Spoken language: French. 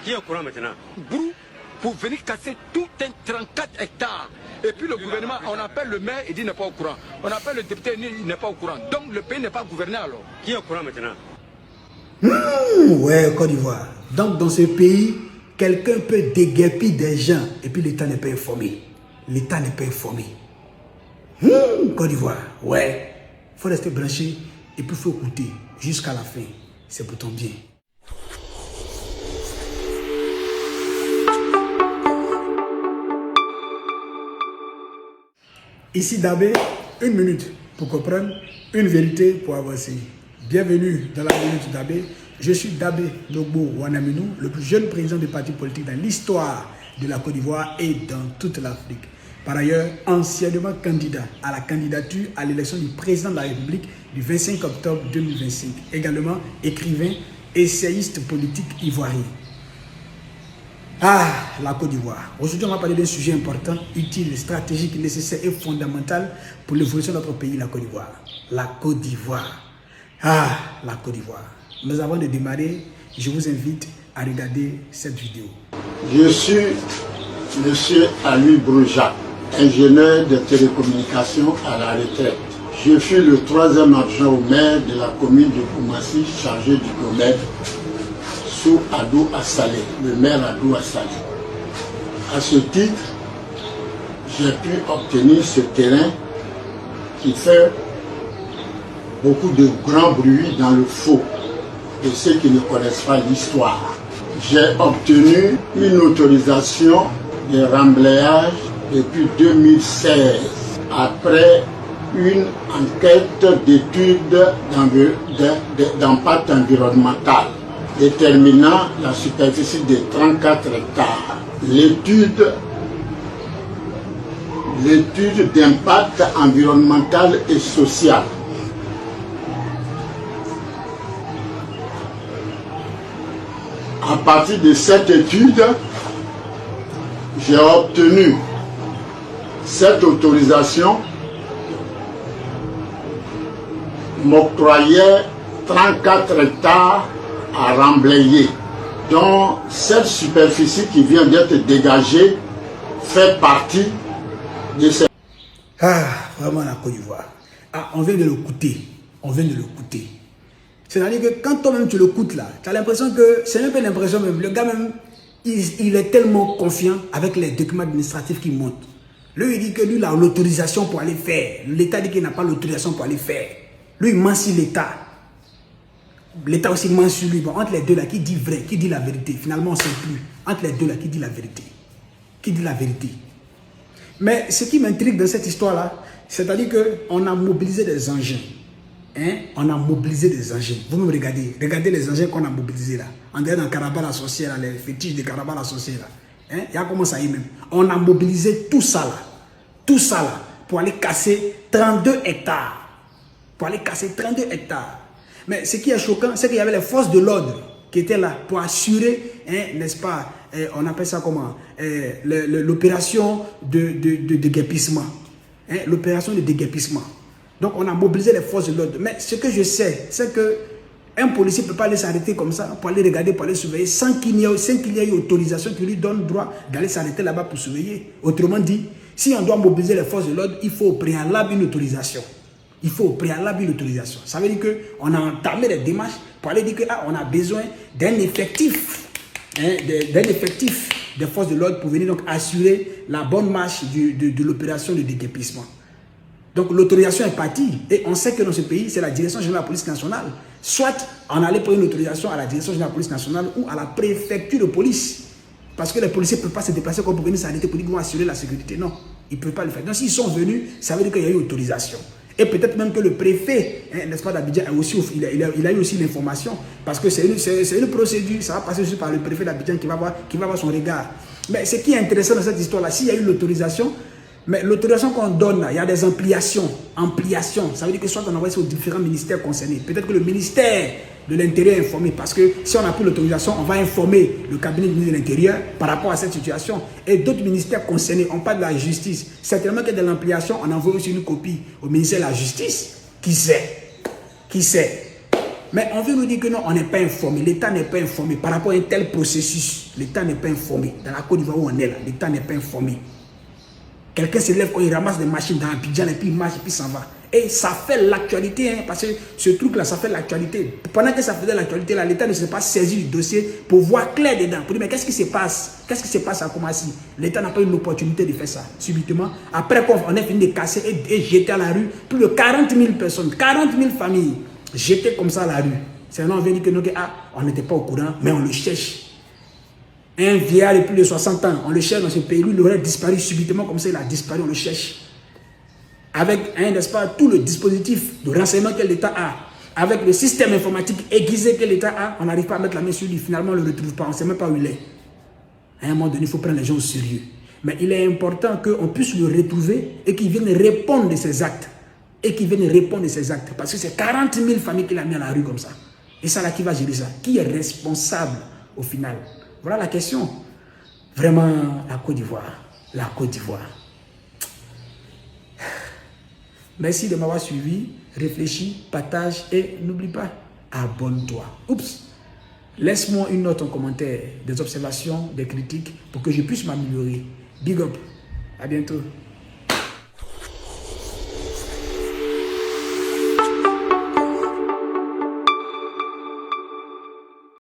Qui est au courant maintenant? Brou, pour venir casser tout un 34 hectares. Et puis le gouvernement, on appelle le maire, il dit il n'est pas au courant. On appelle le député, il n'est pas au courant. Donc le pays n'est pas gouverné alors. Qui est au courant maintenant? Ouais, Côte d'Ivoire. Donc dans ce pays, quelqu'un peut déguerpir des gens et puis l'État n'est pas informé. L'État n'est pas informé. Côte d'Ivoire, ouais. Il faut rester branché et puis il faut écouter jusqu'à la fin. C'est pour ton bien. Ici Dabé, 1 minute pour comprendre, une vérité pour avancer. Bienvenue dans la minute Dabé. Je suis Dabé Nogbo Wanaminou, le plus jeune président du parti politique dans l'histoire de la Côte d'Ivoire et dans toute l'Afrique. Par ailleurs, anciennement candidat à la candidature à l'élection du président de la République du 25 octobre 2025. Également écrivain, essayiste politique ivoirien. Ah, la Côte d'Ivoire. Aujourd'hui, on va parler d'un sujet important, utile, stratégique, nécessaire et fondamental pour l'évolution de notre pays, la Côte d'Ivoire. La Côte d'Ivoire. Ah, la Côte d'Ivoire. Mais avant de démarrer, je vous invite à regarder cette vidéo. Je suis M. Ami Brouja, ingénieur de télécommunications à la retraite. Je suis le 3e adjoint au maire de la commune de Koumassi, chargé du commerce, sous Adou Assalé, le maire Adou Assalé. À ce titre, j'ai pu obtenir ce terrain qui fait beaucoup de grand bruit dans le faux de ceux qui ne connaissent pas l'histoire. J'ai obtenu une autorisation de remblayage depuis 2016 après une enquête d'études d'impact environnemental déterminant la superficie de 34 hectares. L'étude d'impact environnemental et social à partir de cette étude, j'ai obtenu cette autorisation m'octroyait 34 hectares à remblayer, dont cette superficie qui vient d'être dégagée fait partie de cette... Ah, vraiment la Côte d'Ivoire. Ah, on vient de l'écouter. On vient de l'écouter. C'est-à-dire que quand toi-même tu l'écoutes là, tu as l'impression que, c'est même pas l'impression même, le gars même, il est tellement confiant avec les documents administratifs qu'il montre. Lui, il dit que lui, il a l'autorisation pour aller faire. L'État dit qu'il n'a pas l'autorisation pour aller faire. Lui, il ment sur l'État. L'État aussi ment sur lui. Bon, entre les deux là, qui dit vrai, qui dit la vérité? Finalement, on ne sait plus. Entre les deux là, qui dit la vérité? Qui dit la vérité? Mais ce qui m'intrigue dans cette histoire-là, c'est-à-dire qu'on a mobilisé des engins. Hein? On a mobilisé des engins. Vous me regardez. Regardez les engins qu'on a mobilisés là. On dirait dans Carabas la sorcière, les fétiches de Carabas la sorcière là. Hein? Il y a comment ça y est même. On a mobilisé tout ça là. Tout ça là. Pour aller casser 32 hectares. Pour aller casser 32 hectares. Mais ce qui est choquant, c'est qu'il y avait les forces de l'ordre qui étaient là pour assurer, hein, n'est-ce pas, on appelle ça comment, l'opération de déguerpissement. Hein, l'opération de déguerpissement. Donc on a mobilisé les forces de l'ordre. Mais ce que je sais, c'est que un policier ne peut pas aller s'arrêter comme ça, pour aller regarder, pour aller surveiller, sans qu'il y ait une autorisation qui lui donne droit d'aller s'arrêter là-bas pour surveiller. Autrement dit, si on doit mobiliser les forces de l'ordre, il faut au préalable une autorisation. Il faut au préalable une autorisation. Ça veut dire qu'on a entamé les démarches pour aller dire qu'on a besoin d'un effectif, hein, des forces de l'ordre pour venir donc assurer la bonne marche de l'opération de déguerpissement. Donc l'autorisation est partie et on sait que dans ce pays, c'est la direction générale de la police nationale. Soit on allait prendre une autorisation à la direction générale de la police nationale ou à la préfecture de police. Parce que les policiers ne peuvent pas se déplacer comme pour venir s'arrêter pour dire qu'ils vont assurer la sécurité. Non, ils ne peuvent pas le faire. Donc s'ils sont venus, ça veut dire qu'il y a eu autorisation. Et peut-être même que le préfet, hein, n'est-ce pas, d'Abidjan, il a eu aussi l'information. Parce que c'est une procédure, ça va passer juste par le préfet d'Abidjan qui va avoir son regard. Mais ce qui est intéressant dans cette histoire-là, s'il y a eu l'autorisation, mais l'autorisation qu'on donne là, il y a des ampliations. Ça veut dire que soit on envoie ça aux différents ministères concernés. Peut-être que le ministère de l'Intérieur est informé. Parce que si on a pris l'autorisation, on va informer le cabinet du ministre de l'Intérieur par rapport à cette situation. Et d'autres ministères concernés, on parle de la justice. Certainement que de l'ampliation, on envoie aussi une copie au ministère de la Justice. Qui sait? Qui sait? Mais on veut nous dire que non, on n'est pas informé. L'État n'est pas informé par rapport à un tel processus. L'État n'est pas informé. Dans la Côte d'Ivoire où on est là, l'État n'est pas informé. Quelqu'un se lève, il ramasse des machines dans Abidjan et puis il marche et puis s'en va. Et ça fait l'actualité, hein, parce que ce truc-là, ça fait l'actualité. Pendant que ça faisait l'actualité, l'État ne s'est pas saisi du dossier pour voir clair dedans. Pour dire, mais qu'est-ce qui se passe? Qu'est-ce qui se passe à Koumassi? L'État n'a pas eu l'opportunité de faire ça, subitement. Après qu'on ait fini de casser et jeter à la rue plus de 40 000 personnes, 40 000 familles jetées comme ça à la rue. C'est là on vient dire que nous, on n'était pas au courant, mais on le cherche. Un vieillard de plus de 60 ans, on le cherche dans ce pays, lui, il aurait disparu subitement, comme ça il a disparu, on le cherche. Avec, n'est-ce pas, tout le dispositif de renseignement que l'État a, avec le système informatique aiguisé que l'État a, on n'arrive pas à mettre la main sur lui, finalement on ne le retrouve pas, on ne sait même pas où il est. À un moment donné, il faut prendre les gens au sérieux. Mais il est important qu'on puisse le retrouver et qu'il vienne répondre de ses actes. Et qu'il vienne répondre de ses actes. Parce que c'est 40 000 familles qu'il a mis à la rue comme ça. Et ça là, qui va gérer ça? Qui est responsable au final? Voilà la question. Vraiment, la Côte d'Ivoire. La Côte d'Ivoire. Merci de m'avoir suivi. Réfléchis, partage et n'oublie pas, abonne-toi. Oups. Laisse-moi une note en commentaire, des observations, des critiques pour que je puisse m'améliorer. Big up. À bientôt.